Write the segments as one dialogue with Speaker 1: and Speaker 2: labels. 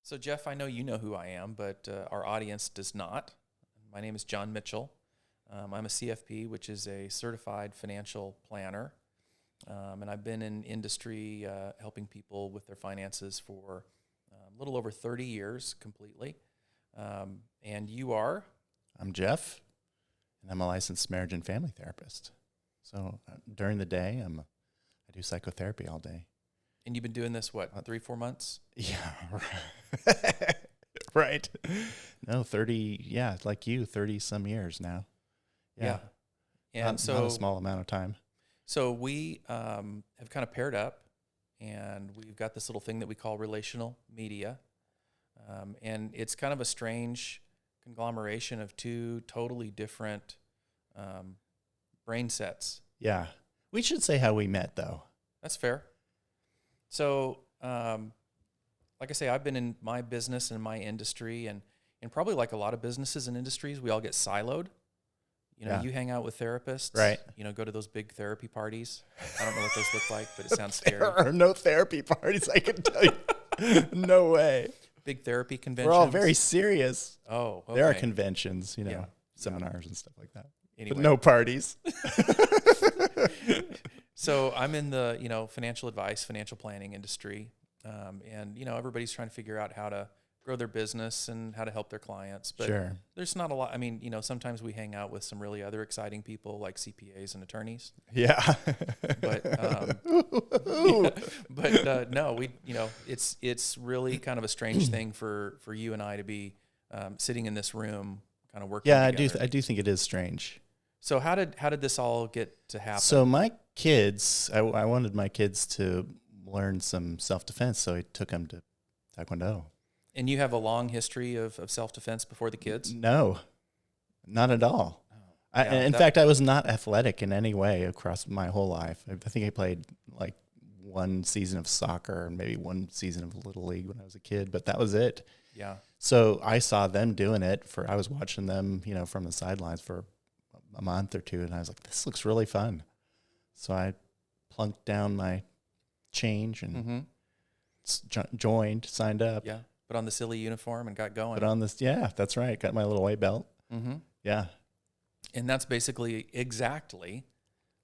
Speaker 1: So, Jeff, I know you know who I am, but our audience does not. My name is John Mitchell. I'm a CFP, which is a certified financial planner. And I've been in industry helping people with their finances for a little over 30 years completely. And you are?
Speaker 2: I'm Jeff, and I'm a licensed marriage and family therapist. So during the day, I do psychotherapy all day.
Speaker 1: And you've been doing this, what, 3-4 months?
Speaker 2: Yeah, right. No, 30, yeah, like you, 30 some years now.
Speaker 1: Yeah. And
Speaker 2: not a small amount of time.
Speaker 1: So we have kind of paired up, and we've got this little thing that we call Relational Media. And it's kind of a strange conglomeration of two totally different brain sets.
Speaker 2: Yeah. We should say how we met, though.
Speaker 1: That's fair. So, like I say, I've been in my business and my industry, and probably like a lot of businesses and industries, we all get siloed. You know,
Speaker 2: Yeah.
Speaker 1: You hang out with therapists,
Speaker 2: Right.
Speaker 1: You know, go to those big therapy parties. I don't know what those look like, but it sounds scary.
Speaker 2: There are no therapy parties, I can tell you. No way.
Speaker 1: Big therapy conventions.
Speaker 2: We're all very serious.
Speaker 1: Oh, okay.
Speaker 2: There are conventions,
Speaker 1: Yeah.
Speaker 2: seminars and stuff like that.
Speaker 1: Anyway.
Speaker 2: But no parties.
Speaker 1: So I'm in the, financial advice, financial planning industry. And, everybody's trying to figure out how to grow their business and how to help their clients. But
Speaker 2: Sure.
Speaker 1: there's not a lot. I mean, sometimes we hang out with some really other exciting people like CPAs and attorneys.
Speaker 2: Yeah.
Speaker 1: But, no, it's really kind of a strange thing for you and I to be sitting in this room kind of working
Speaker 2: Yeah,
Speaker 1: together.
Speaker 2: I do think it is strange.
Speaker 1: So how did this all get to happen?
Speaker 2: So my kids, I wanted my kids to learn some self-defense, so I took them to Taekwondo.
Speaker 1: And you have a long history of self-defense before the kids?
Speaker 2: No, not at all.
Speaker 1: Yeah,
Speaker 2: In fact, I was not athletic in any way across my whole life. I think I played like one season of soccer and maybe one season of Little League when I was a kid, but that was it.
Speaker 1: Yeah.
Speaker 2: So I saw them doing it I was watching them, from the sidelines for a month or two, and I was like, this looks really fun. So I plunked down my change and signed up.
Speaker 1: Yeah. Put on the silly uniform and got going.
Speaker 2: Yeah, that's right. Got my little white belt.
Speaker 1: Mm-hmm.
Speaker 2: Yeah.
Speaker 1: And that's basically exactly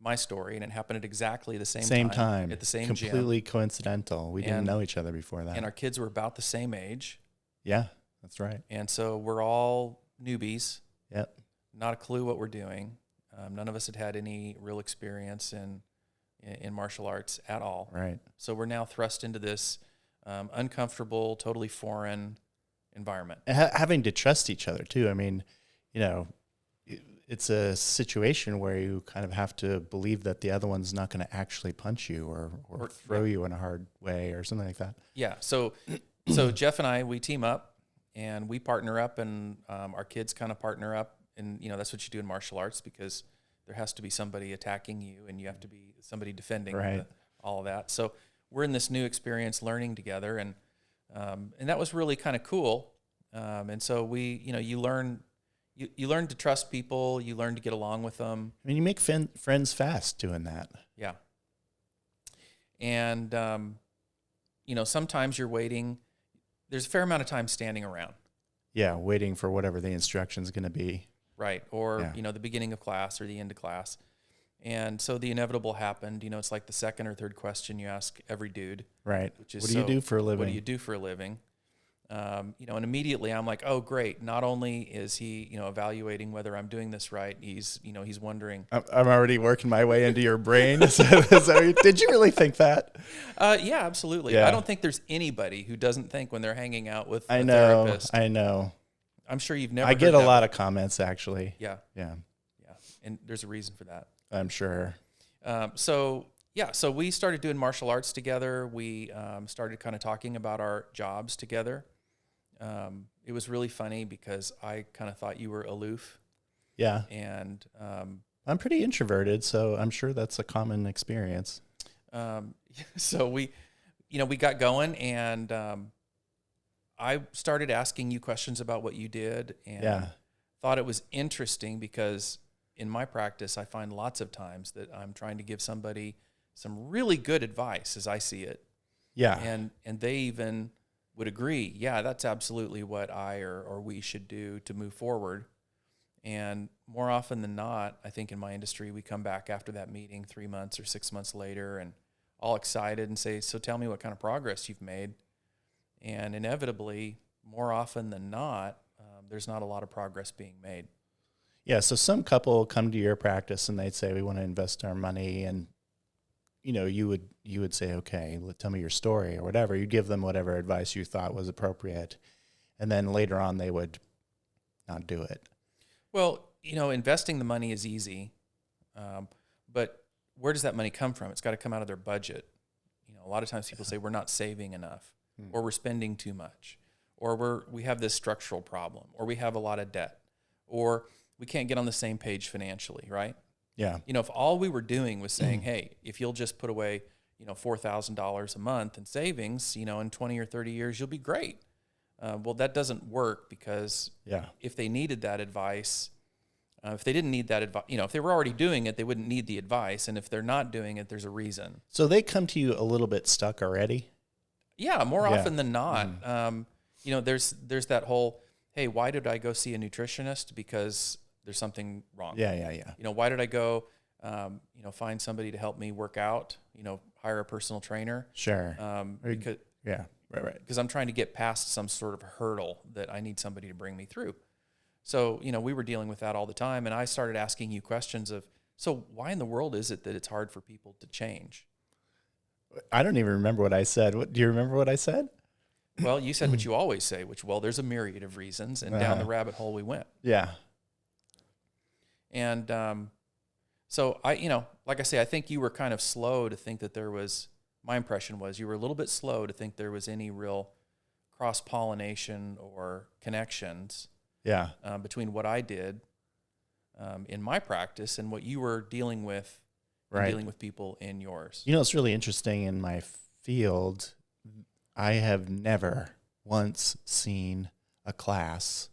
Speaker 1: my story, and it happened at exactly the
Speaker 2: Same time.
Speaker 1: at the same
Speaker 2: Completely
Speaker 1: gym.
Speaker 2: coincidental. We didn't know each other before that.
Speaker 1: And our kids were about the same age.
Speaker 2: Yeah, that's right.
Speaker 1: And so we're all newbies.
Speaker 2: Yep.
Speaker 1: Not a clue what we're doing. None of us had any real experience in martial arts at all.
Speaker 2: Right.
Speaker 1: So we're now thrust into this uncomfortable, totally foreign environment.
Speaker 2: Having to trust each other too. I mean, it's a situation where you kind of have to believe that the other one's not going to actually punch you or throw you in a hard way or something like that.
Speaker 1: Yeah. So Jeff and I, we team up and we partner up, and our kids kind of partner up, and that's what you do in martial arts, because there has to be somebody attacking you and you have to be somebody defending
Speaker 2: Right.
Speaker 1: all of that. So we're in this new experience learning together, and that was really kind of cool. And so we, you learn to trust people, you learn to get along with them.
Speaker 2: I mean, you make friends fast doing that.
Speaker 1: Yeah. And, sometimes you're waiting. There's a fair amount of time standing around.
Speaker 2: Yeah, waiting for whatever the instruction's going to be.
Speaker 1: Right. Or,
Speaker 2: Yeah.
Speaker 1: The beginning of class or the end of class. And so the inevitable happened. It's like the second or third question you ask every dude.
Speaker 2: Right.
Speaker 1: Which is,
Speaker 2: what do you do for a living?
Speaker 1: What do you do for a living? And immediately I'm like, oh, great. Not only is he, evaluating whether I'm doing this right, he's wondering.
Speaker 2: I'm already working my way into your brain. Did you really think that?
Speaker 1: Yeah, absolutely.
Speaker 2: Yeah.
Speaker 1: I don't think there's anybody who doesn't think when they're hanging out with a
Speaker 2: know,
Speaker 1: therapist.
Speaker 2: I know.
Speaker 1: I'm sure you've never
Speaker 2: I
Speaker 1: heard
Speaker 2: get a
Speaker 1: that
Speaker 2: lot
Speaker 1: before.
Speaker 2: of comments, actually.
Speaker 1: Yeah.
Speaker 2: Yeah.
Speaker 1: Yeah. And there's a reason for that.
Speaker 2: I'm sure.
Speaker 1: So we started doing martial arts together. We started kind of talking about our jobs together. It was really funny because I kind of thought you were aloof.
Speaker 2: Yeah.
Speaker 1: And
Speaker 2: I'm pretty introverted, so I'm sure that's a common experience.
Speaker 1: So we got going, and I started asking you questions about what you did, and thought it was interesting because in my practice, I find lots of times that I'm trying to give somebody some really good advice as I see it.
Speaker 2: Yeah.
Speaker 1: And they even would agree, yeah, that's absolutely what I or we should do to move forward. And more often than not, I think in my industry, we come back after that meeting 3 months or 6 months later and all excited and say, so tell me what kind of progress you've made. And inevitably, more often than not, there's not a lot of progress being made.
Speaker 2: Yeah. So some couple come to your practice and they'd say, we want to invest our money. And, you would say, okay, tell me your story or whatever. You give them whatever advice you thought was appropriate. And then later on, they would not do it.
Speaker 1: Well, investing the money is easy, but where does that money come from? It's got to come out of their budget. A lot of times people say we're not saving enough, or we're spending too much, or we have this structural problem, or we have a lot of debt, or we can't get on the same page financially, right?
Speaker 2: Yeah.
Speaker 1: If all we were doing was saying, hey, if you'll just put away, $4,000 a month in savings, in 20 or 30 years, you'll be great. Well, that doesn't work because if they needed that advice, if they didn't need that advice, if they were already doing it, they wouldn't need the advice. And if they're not doing it, there's a reason.
Speaker 2: So they come to you a little bit stuck already?
Speaker 1: Yeah, more often than not. There's that whole, hey, why did I go see a nutritionist? Because there's something wrong.
Speaker 2: Yeah.
Speaker 1: Why did I go, find somebody to help me work out, hire a personal trainer?
Speaker 2: Sure.
Speaker 1: Because
Speaker 2: Right.
Speaker 1: because I'm trying to get past some sort of hurdle that I need somebody to bring me through. So, we were dealing with that all the time. And I started asking you questions of, so why in the world is it that it's hard for people to change?
Speaker 2: I don't even remember what I said. Do you remember what I said?
Speaker 1: Well, you said what you always say, there's a myriad of reasons. And down the rabbit hole we went.
Speaker 2: Yeah.
Speaker 1: And so like I say, I think you were kind of slow to think that my impression was you were a little bit slow to think there was any real cross-pollination or connections between what I did in my practice and what you were dealing with, dealing with people in yours.
Speaker 2: It's really interesting in my field. I have never once seen a class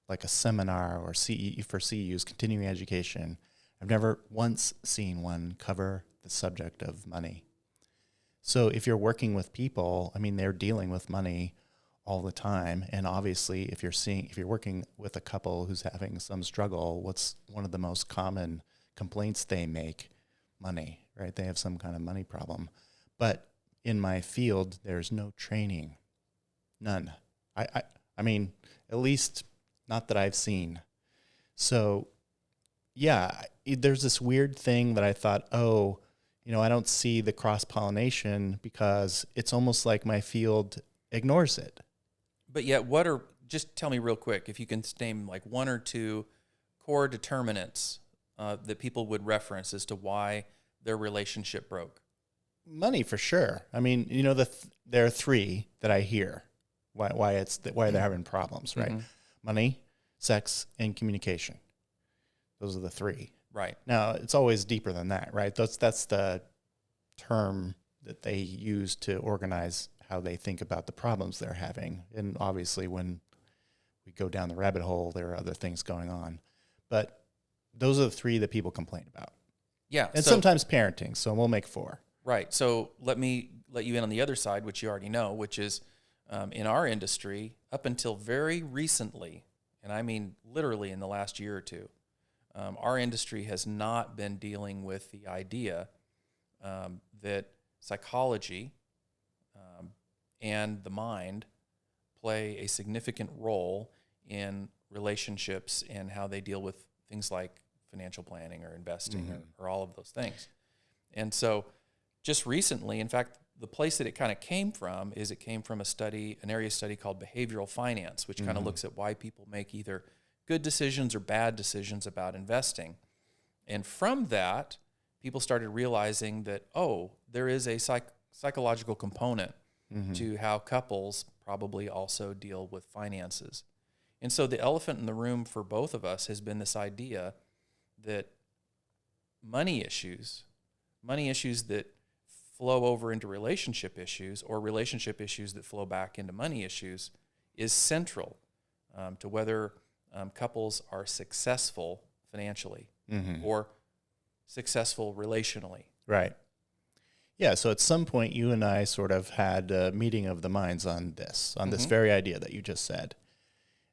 Speaker 2: like a seminar or CE for CEUs, continuing education. I've never once seen one cover the subject of money. So if you're working with people, they're dealing with money all the time. And obviously, if you're working with a couple who's having some struggle, what's one of the most common complaints they make? Money, right? They have some kind of money problem. But in my field, there's no training. None. I mean, at least not that I've seen. So, there's this weird thing that I thought, I don't see the cross-pollination because it's almost like my field ignores it.
Speaker 1: But yet, just tell me real quick, if you can name like one or two core determinants that people would reference as to why their relationship broke.
Speaker 2: Money, for sure. There are three that I hear why they're having problems, right? Mm-hmm. Money, sex, and communication. Those are the three.
Speaker 1: Right.
Speaker 2: Now, it's always deeper than that, right? That's the term that they use to organize how they think about the problems they're having. And obviously, when we go down the rabbit hole, there are other things going on. But those are the three that people complain about.
Speaker 1: Yeah.
Speaker 2: And sometimes parenting, so we'll make four.
Speaker 1: Right. So let me let you in on the other side, which you already know, which is in our industry, up until very recently, and I mean literally in the last year or two, our industry has not been dealing with the idea that psychology and the mind play a significant role in relationships and how they deal with things like financial planning or investing or all of those things. And so just recently, in fact, the place that it kind of came from is it came from an area study called behavioral finance, which kind of looks at why people make either good decisions or bad decisions about investing. And from that, people started realizing that, there is a psychological component to how couples probably also deal with finances. And so the elephant in the room for both of us has been this idea that money issues that flow over into relationship issues or relationship issues that flow back into money issues is central to whether couples are successful financially or successful relationally.
Speaker 2: Right. Yeah, so at some point you and I sort of had a meeting of the minds on this very idea that you just said.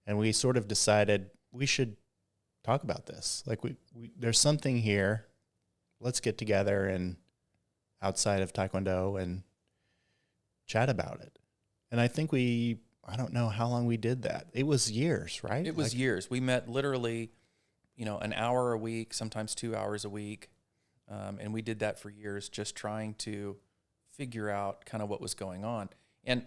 Speaker 2: And we sort of decided we should talk about this. Like we there's something here. Let's get together and outside of Taekwondo and chat about it. And I think I don't know how long we did that. It was years, right?
Speaker 1: It was years. We met literally, an hour a week, sometimes 2 hours a week. And we did that for years, just trying to figure out kind of what was going on. And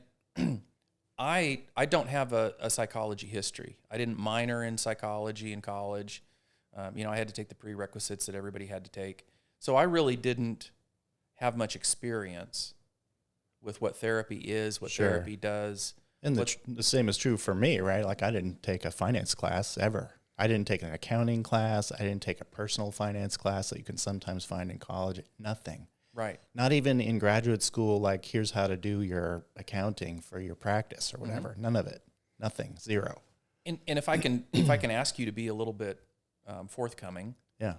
Speaker 1: I don't have a psychology history. I didn't minor in psychology in college. I had to take the prerequisites that everybody had to take. So I really didn't have much experience with what therapy is, what
Speaker 2: Sure.
Speaker 1: therapy does.
Speaker 2: And the same is true for me, right? Like I didn't take a finance class ever. I didn't take an accounting class. I didn't take a personal finance class that you can sometimes find in college. Nothing.
Speaker 1: Right.
Speaker 2: Not even in graduate school, like here's how to do your accounting for your practice or whatever. None of it. Nothing. Zero.
Speaker 1: And if I can ask you to be a little bit forthcoming,
Speaker 2: Yeah.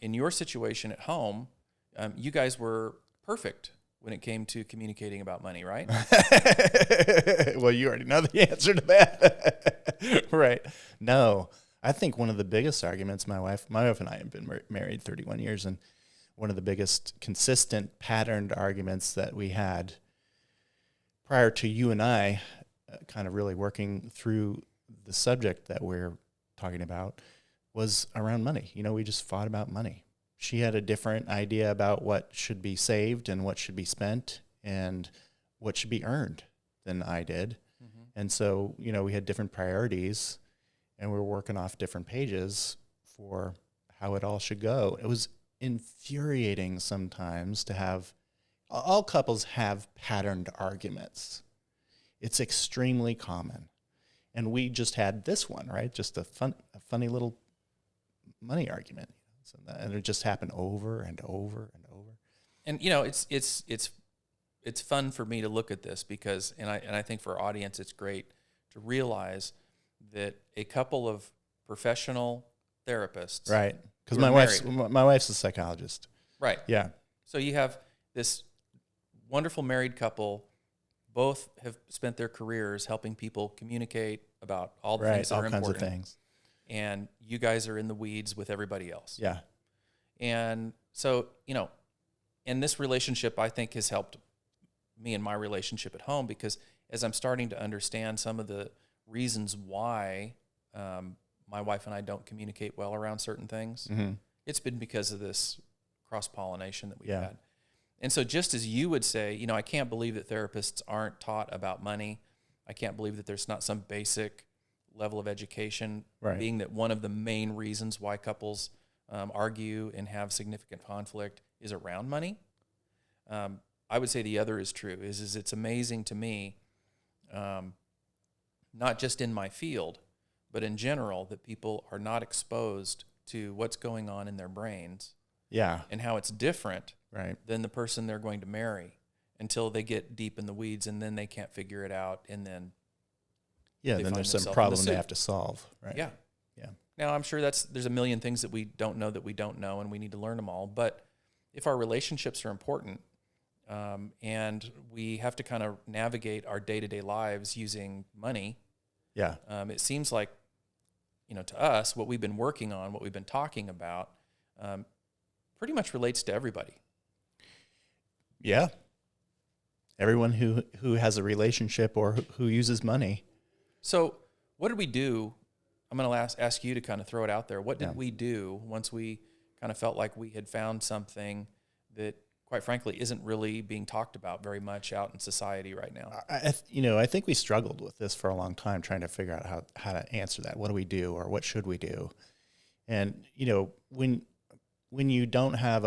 Speaker 1: in your situation at home, you guys were perfect when it came to communicating about money, right?
Speaker 2: Well, you already know the answer to that. Right. No. I think one of the biggest arguments my wife and I have been married 31 years, and one of the biggest consistent patterned arguments that we had prior to you and I kind of really working through the subject that we're talking about was around money. We just fought about money. She had a different idea about what should be saved and what should be spent and what should be earned than I did. Mm-hmm. And so, we had different priorities and we were working off different pages for how it all should go. It was infuriating sometimes to have, all couples have patterned arguments. It's extremely common. And we just had this one, right? Just a funny little money argument. And it just happened over and over and over.
Speaker 1: And it's fun for me to look at this because, and I think for our audience, it's great to realize that a couple of professional therapists,
Speaker 2: right? Because
Speaker 1: my
Speaker 2: my wife's a psychologist,
Speaker 1: right?
Speaker 2: Yeah.
Speaker 1: So you have this wonderful married couple. Both have spent their careers helping people communicate about all the things that are important.
Speaker 2: All kinds of things.
Speaker 1: And you guys are in the weeds with everybody else.
Speaker 2: Yeah.
Speaker 1: And so, and this relationship, I think, has helped me in my relationship at home because as I'm starting to understand some of the reasons why my wife and I don't communicate well around certain things, it's been because of this cross-pollination that we've had. And so just as you would say, I can't believe that therapists aren't taught about money. I can't believe that there's not some basic level of education, being that one of the main reasons why couples argue and have significant conflict is around money. I would say the other is true, is it's amazing to me, not just in my field, but in general, that people are not exposed to what's going on in their brains and how it's different than the person they're going to marry until they get deep in the weeds and then they can't figure it out and then
Speaker 2: then there's some problem they have to solve, right?
Speaker 1: Yeah. Now, I'm sure there's a million things that we don't know, and we need to learn them all. But if our relationships are important, and we have to kind of navigate our day-to-day lives using money, it seems like, to us, what we've been working on, what we've been talking about, pretty much relates to everybody.
Speaker 2: Yeah. Everyone who has a relationship or who uses money.
Speaker 1: So what did we do? I'm going to ask you to kind of throw it out there. What did we do once we kind of felt like we had found something that, quite frankly, isn't really being talked about very much out in society right now?
Speaker 2: I think we struggled with this for a long time, trying to figure out how to answer that. What do we do, or what should we do? And when you don't have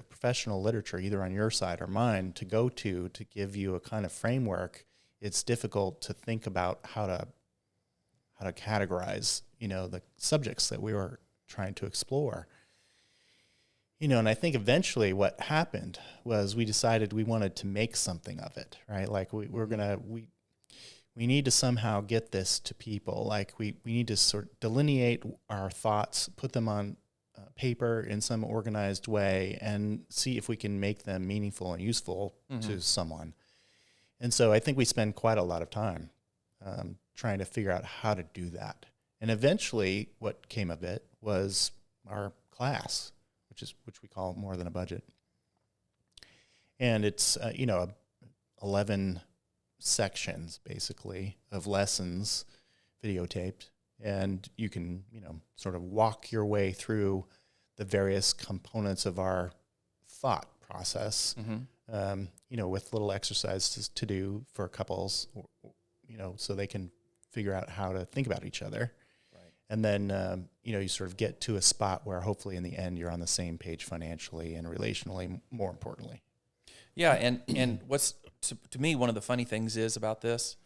Speaker 2: professional literature, either on your side or mine, to go to give you a kind of framework, it's difficult to think about how to categorize, the subjects that we were trying to explore. And I think eventually what happened was we decided we wanted to make something of it, right? Like we need to somehow get this to people. Like we need to sort of delineate our thoughts, put them on paper in some organized way and see if we can make them meaningful and useful to someone. And so I think we spend quite a lot of time trying to figure out how to do that. And eventually what came of it was our class, which we call More Than a Budget. And it's, 11 sections basically of lessons videotaped. And you can, sort of walk your way through the various components of our thought process, with little exercises to do for couples, so they can figure out how to think about each other.
Speaker 1: Right.
Speaker 2: And then, you sort of get to a spot where hopefully in the end you're on the same page financially and relationally, more importantly.
Speaker 1: Yeah, and what's, to me, one of the funny things about this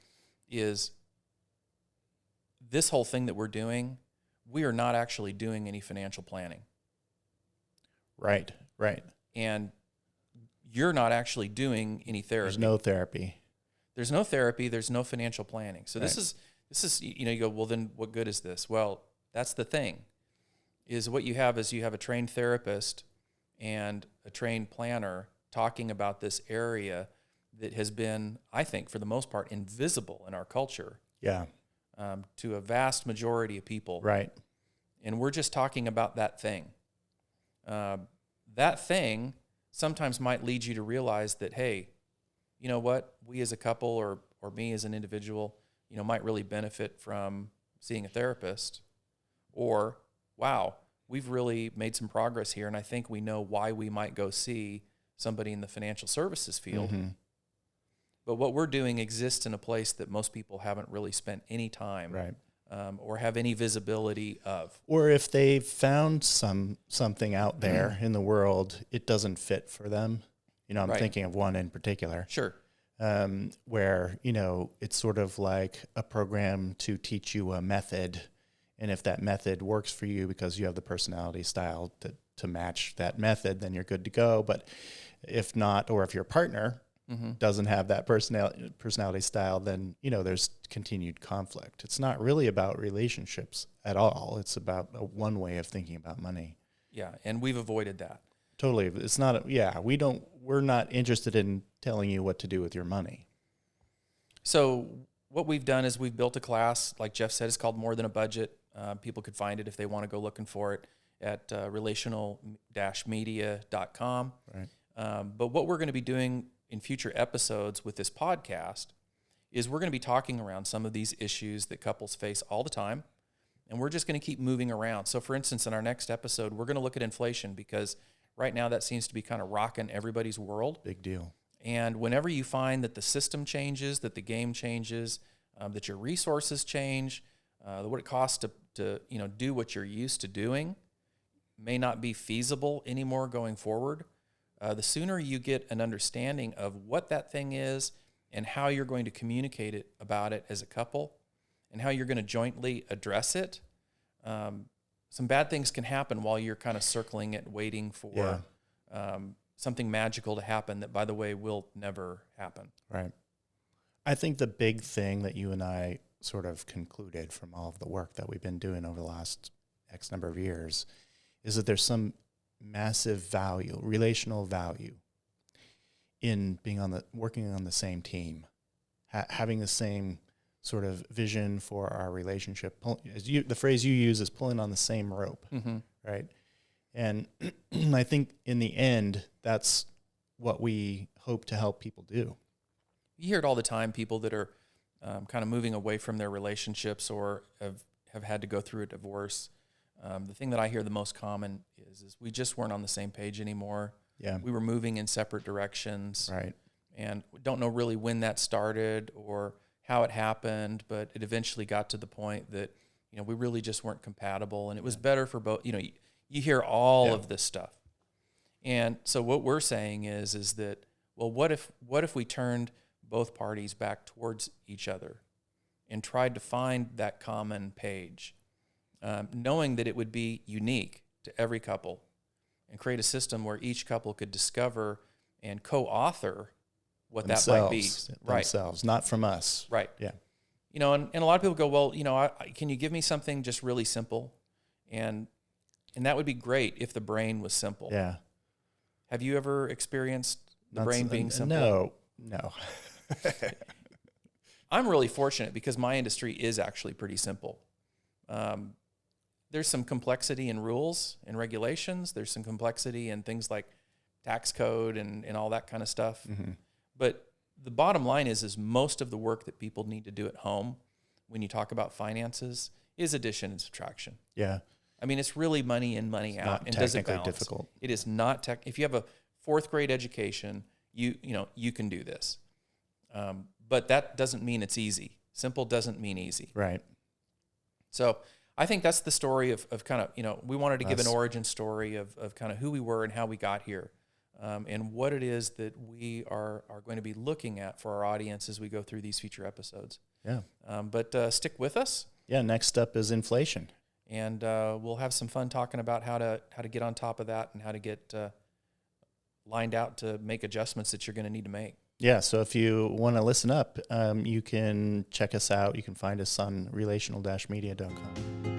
Speaker 1: is this whole thing that we're doing, we are not actually doing any financial planning.
Speaker 2: Right.
Speaker 1: And you're not actually doing any therapy.
Speaker 2: There's no therapy.
Speaker 1: There's no therapy. There's no financial planning. So this is, you go, well, then what good is this? Well, that's the thing, is what you have is you have a trained therapist and a trained planner talking about this area that has been, I think, for the most part, invisible in our culture.
Speaker 2: Yeah.
Speaker 1: To a vast majority of people.
Speaker 2: Right.
Speaker 1: And we're just talking about that thing. That thing sometimes might lead you to realize that, hey, you know what? We as a couple or me as an individual, might really benefit from seeing a therapist. Or, wow, we've really made some progress here, and I think we know why we might go see somebody in the financial services field.
Speaker 2: Mm-hmm.
Speaker 1: But what we're doing exists in a place that most people haven't really spent any time or have any visibility of.
Speaker 2: Or if they've found something out there in the world, it doesn't fit for them. I'm thinking of one in particular.
Speaker 1: Sure.
Speaker 2: Where, it's sort of like a program to teach you a method. And if that method works for you because you have the personality style to match that method, then you're good to go. But if not, or if your partner doesn't have that personality style, then, there's continued conflict. It's not really about relationships at all. It's about one way of thinking about money.
Speaker 1: Yeah, and we've avoided that.
Speaker 2: Totally. It's not, we're not interested in telling you what to do with your money.
Speaker 1: So what we've done is we've built a class, like Jeff said, it's called More Than a Budget. People could find it if they want to go looking for it at relational-media.com.
Speaker 2: Right.
Speaker 1: But what we're going to be doing in future episodes with this podcast is we're going to be talking around some of these issues that couples face all the time, and we're just going to keep moving around. So for instance, in our next episode, we're going to look at inflation because right now that seems to be kind of rocking everybody's world.
Speaker 2: Big deal.
Speaker 1: And whenever you find that the system changes, that the game changes, that your resources change, what it costs to do what you're used to doing may not be feasible anymore going forward, the sooner you get an understanding of what that thing is and how you're going to communicate about it as a couple and how you're going to jointly address it, some bad things can happen while you're kind of circling it, waiting for something magical to happen that, by the way, will never happen.
Speaker 2: Right. I think the big thing that you and I sort of concluded from all of the work that we've been doing over the last X number of years is that there's some massive value, relational value, in working on the same team, having the same sort of vision for our relationship. The phrase you use is pulling on the same rope, right? And I think in the end, that's what we hope to help people do.
Speaker 1: You hear it all the time, people that are kind of moving away from their relationships or have had to go through a divorce. The thing that I hear the most common is we just weren't on the same page anymore.
Speaker 2: Yeah.
Speaker 1: We were moving in separate directions.
Speaker 2: Right.
Speaker 1: And we don't know really when that started or how it happened, but it eventually got to the point that, we really just weren't compatible, and it was better for both. You hear all of this stuff. And so what we're saying is that, well, what if we turned both parties back towards each other and tried to find that common page, knowing that it would be unique to every couple, and create a system where each couple could discover and co-author what that might be. Right.
Speaker 2: Themselves, not from us.
Speaker 1: Right.
Speaker 2: Yeah.
Speaker 1: And a lot of people go, well, can you give me something just really simple? And And that would be great if the brain was simple.
Speaker 2: Yeah.
Speaker 1: Have you ever experienced the brain being simple?
Speaker 2: No.
Speaker 1: I'm really fortunate because my industry is actually pretty simple. There's some complexity in rules and regulations. There's some complexity in things like tax code and all that kind of stuff.
Speaker 2: Mm-hmm.
Speaker 1: But the bottom line is most of the work that people need to do at home when you talk about finances is addition and subtraction.
Speaker 2: Yeah.
Speaker 1: I mean, it's really money in, money out. And does it balance?
Speaker 2: Difficult.
Speaker 1: It is not tech. If you have a 4th grade education, you can do this. But that doesn't mean it's easy. Simple doesn't mean easy.
Speaker 2: Right.
Speaker 1: So I think that's the story of kind of, we wanted to give an origin story of kind of who we were and how we got here, and what it is that we are going to be looking at for our audience as we go through these future episodes.
Speaker 2: Yeah.
Speaker 1: But stick with us.
Speaker 2: Yeah. Next up is inflation.
Speaker 1: And we'll have some fun talking about how to get on top of that and how to get lined out to make adjustments that you're going to need to make.
Speaker 2: Yeah, so if you want to listen up, you can check us out. You can find us on relational-media.com.